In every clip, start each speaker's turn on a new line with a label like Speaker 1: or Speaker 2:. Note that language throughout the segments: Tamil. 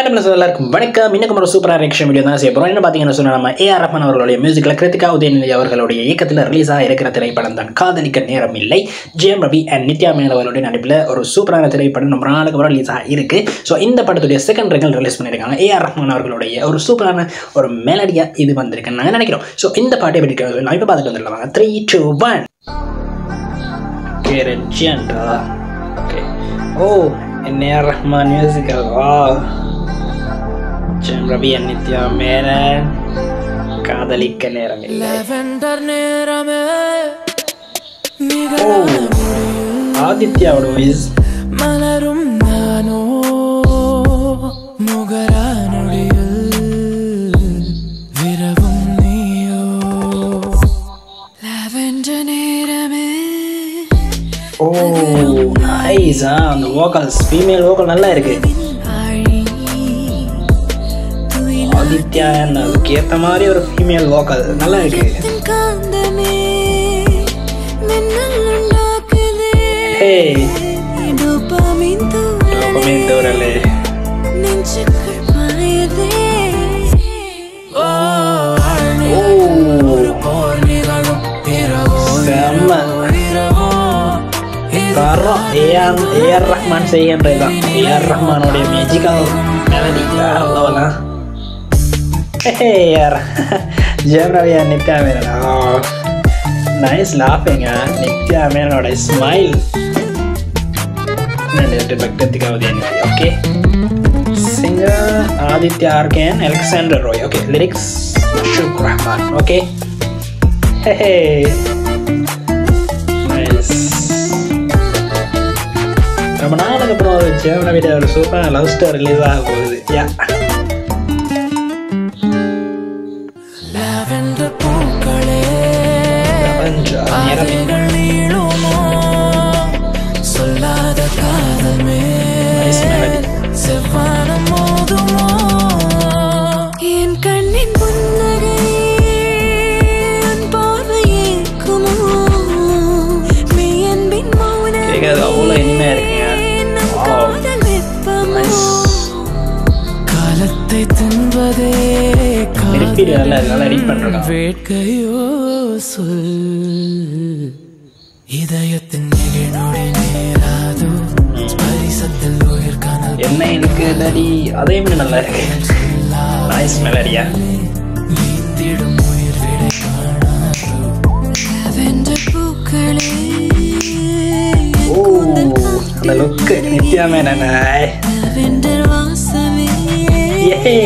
Speaker 1: Hi, எல்லாருக்கும் வணக்கம். இன்னைக்கு ஒரு சூப்பரான ரியாக்ஷன் வீடியோ தான் செய்ய போறோம். என்ன பாத்தீங்கன்னா சொன்னா நம்ம ஏஆர் ரஹ்மான் அவர்களுடைய மியூசிக்ல கிருத்திகா உதயநிதி அவர்களுடைய இயக்கத்தில் ரிலீஸ் இருக்கிற திரைப்படம் தான் காதலிக்க நேரம் இல்லை. ஜெயம் ரவி அண்ட் நித்யா மேனன் அவர்களுடைய நடிப்பில் ஒரு சூப்பரான திரைப்படம் ரொம்ப நாளுக்கு அப்புறம் ரிலீஸ் இருக்கு. ஸோ இந்த படத்துடைய செகண்ட் ரெங்கல் ரிலீஸ் பண்ணியிருக்காங்க. ஏஆர் ரஹ்மான் அவர்களுடைய ஒரு சூப்பரான ஒரு மெலடியா இது வந்திருக்குன்னு நாங்கள் நினைக்கிறோம். ஸோ இந்த பாட்டை பற்றி நான் இப்போ பார்த்துட்டு வந்துடலாம். 3, 2, 1 ஓகே. ஓ, AR Rahman musical. Jayam Ravi and Nithya Menen Kadhalikka Neram Illai. ஆதித்யாவோட வாய்ஸ். மலரும் நானோ முகரானுடையில் விரவும் நீயோ லாவெண்டர் நேரமே. ஓ நைஸ். அந்த வோக்கல்ஸ், ஃபீமேல் வோக்கல் நல்லா இருக்கு. ஆதித்யா அதுக்கு ஏற்ற மாதிரி ஒரு ஃபீமேல் வோக்கல் நல்லா இருக்கு. ஏஆர் ரஹ்மான் செய்யன்றதுதான். ஏஆர் ரஹ்மானுடைய மேஜிக்கல் மெலடி அவ்வளோலாம். Jam Ravi and Nithya Menon. Oh, nice laughing, Nithya Menon smile. Okay. Singer Aditya Arkan, Alexander Roy. Okay. Lyrics Ashok Rahman. Okay. Hey. Nice. நம்ம நாளுக்கு அப்புறம் ஒரு ஜெயம் ரவி ஒரு சூப்பரான லவ் ஸ்டோரி ரிலீஸ் ஆக போகுது. யா. சொல்லாத காதமே செவ்வான மோதுமோ என் கண்ணின் புன்னகை உன் பார்வையேக்குமோ மெய்யன்பின் மௌனம் கேட்காது. அவ்வளோ இனிமையா இருக்குங்க. காலத்தை தின்பதே வேட்கையோ சொல் இதயத்தின் நிகழ்நொடி நேராதோ ஸ்பரிசத்தில் உயிர் காணல் என்ன எனக்கு மெலடி அதே மாதிரி நல்லா இருக்கு. நைஸ் மெலடியா. நீந்திடும் உயிர் விடை காணாதோ லாவெண்டர் பூக்களே. ஓ அந்த லுக் நித்யா மேனன். லாவெண்டர் வாசமே. யே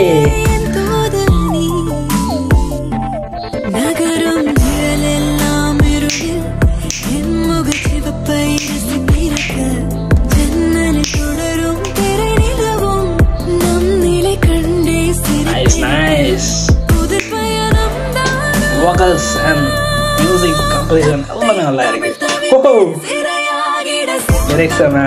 Speaker 1: நகரும் நிழலெல்லாம் இருளில் என் முகச்சிவப்பை ரசித்திருக்க ஜன்னலில் தொடரும் திரை நிலவும் நம் நிலை கண்டே சிரிக்கிறேன். புது பயணம் தான். vocals and music composition எல்லாமே நல்லா இருக்கு. ஓ lyrics என்ன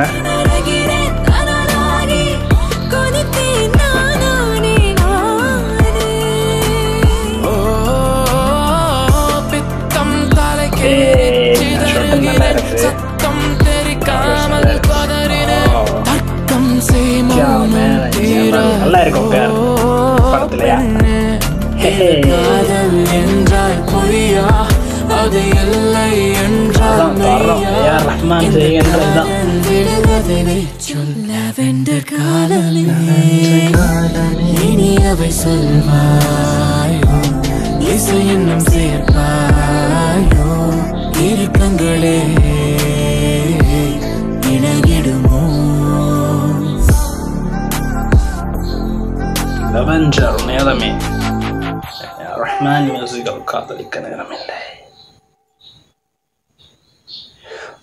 Speaker 1: நல்லா இருக்கும் படத்துலயா. ரஹ்மான் செய்கின்றதுதான். இனியவை சொல்வாயோ இசை என்னும் சேர்ப்பாயோ இருக்கங்களே இணங்கிடுமோ. லவெண்டர் நேரமே. ரஹ்மான் மியூசிக்கல் காதலிக்க நேரமில்லை.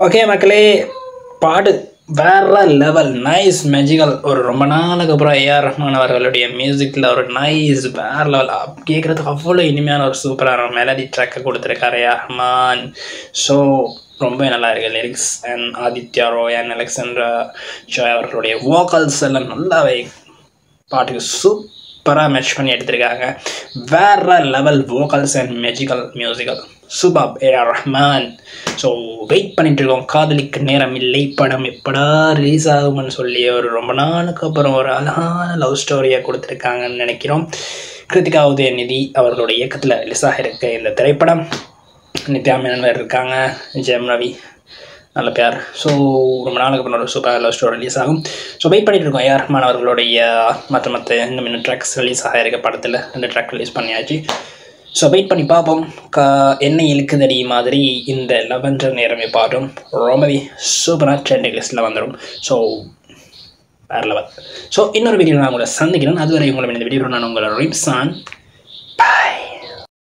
Speaker 1: ஓகே மக்களே, பாடு வேற லெவல். Nice magical. ஒரு ரொம்ப நாளுக்கு அப்புறம் ஏஆர் ரஹ்மான் அவர்களுடைய மியூசிக்கில் ஒரு நைஸ் வேற லெவல் கேட்குறதுக்கு அவ்வளோ இனிமையான ஒரு சூப்பரான மெலடி ட்ராக்கை கொடுத்துருக்காரு ஏஆர் ரஹ்மான். ஸோ ரொம்ப நல்லா இருக்குது. Lyrics and Aditya Roy and Alexander Joy அவர்களுடைய வோக்கல்ஸ் எல்லாம் நல்லாவே பாட்டுக்கு சூப்பராக மேட்ச் பண்ணி எடுத்திருக்காங்க. வேற level vocals and magical musical. சுபாப் ஏஆர் ரஹ்மான். ஸோ வெயிட் பண்ணிட்டு இருக்கோம். காதலிக்க நேரம் இல்லை படம் எப்படா ரிலீஸ் ஆகும்னு சொல்லி ஒரு ரொம்ப நாளுக்கு அப்புறம் ஒரு அழகான லவ் ஸ்டோரியாக கொடுத்துருக்காங்கன்னு நினைக்கிறோம். கிருத்திகா உதயநிதி அவர்களுடைய இயக்கத்தில் ரிலீஸ் ஆகிருக்க இந்த திரைப்படம். நித்யா மேனன் இருக்காங்க, ஜெயம் ரவி, நல்ல பேர். ஸோ ரொம்ப நாளுக்கு அப்புறம் ஒரு சூப்பர் லவ் ஸ்டோரி ரிலீஸ் ஆகும். ஸோ வெயிட் பண்ணிட்டு இருக்கோம். ஏஆர் ரஹ்மான் அவர்களுடைய மற்ற இன்னும் ட்ராக்ஸ் ரிலீஸ் ஆகிருக்க படத்தில் 2 ட்ராக் ரிலீஸ் பண்ணியாச்சு. ஸோ வெயிட் பண்ணி பார்ப்போம். என்ன இழுக்குதடி மாதிரி இந்த லவென்ற நேரமே பாடும் ரொம்பவே சூப்பராக ட்ரெண்டிங் லிஸ்ட்டில் வந்துடும். ஸோ வேறு லெவல். ஸோ இன்னொரு வீடியோ நான் உங்களை சந்திக்கிறேன். அதுவரை உங்களை இந்த வீடியோ நான் உங்களை ரிப்ஸான். பாய்.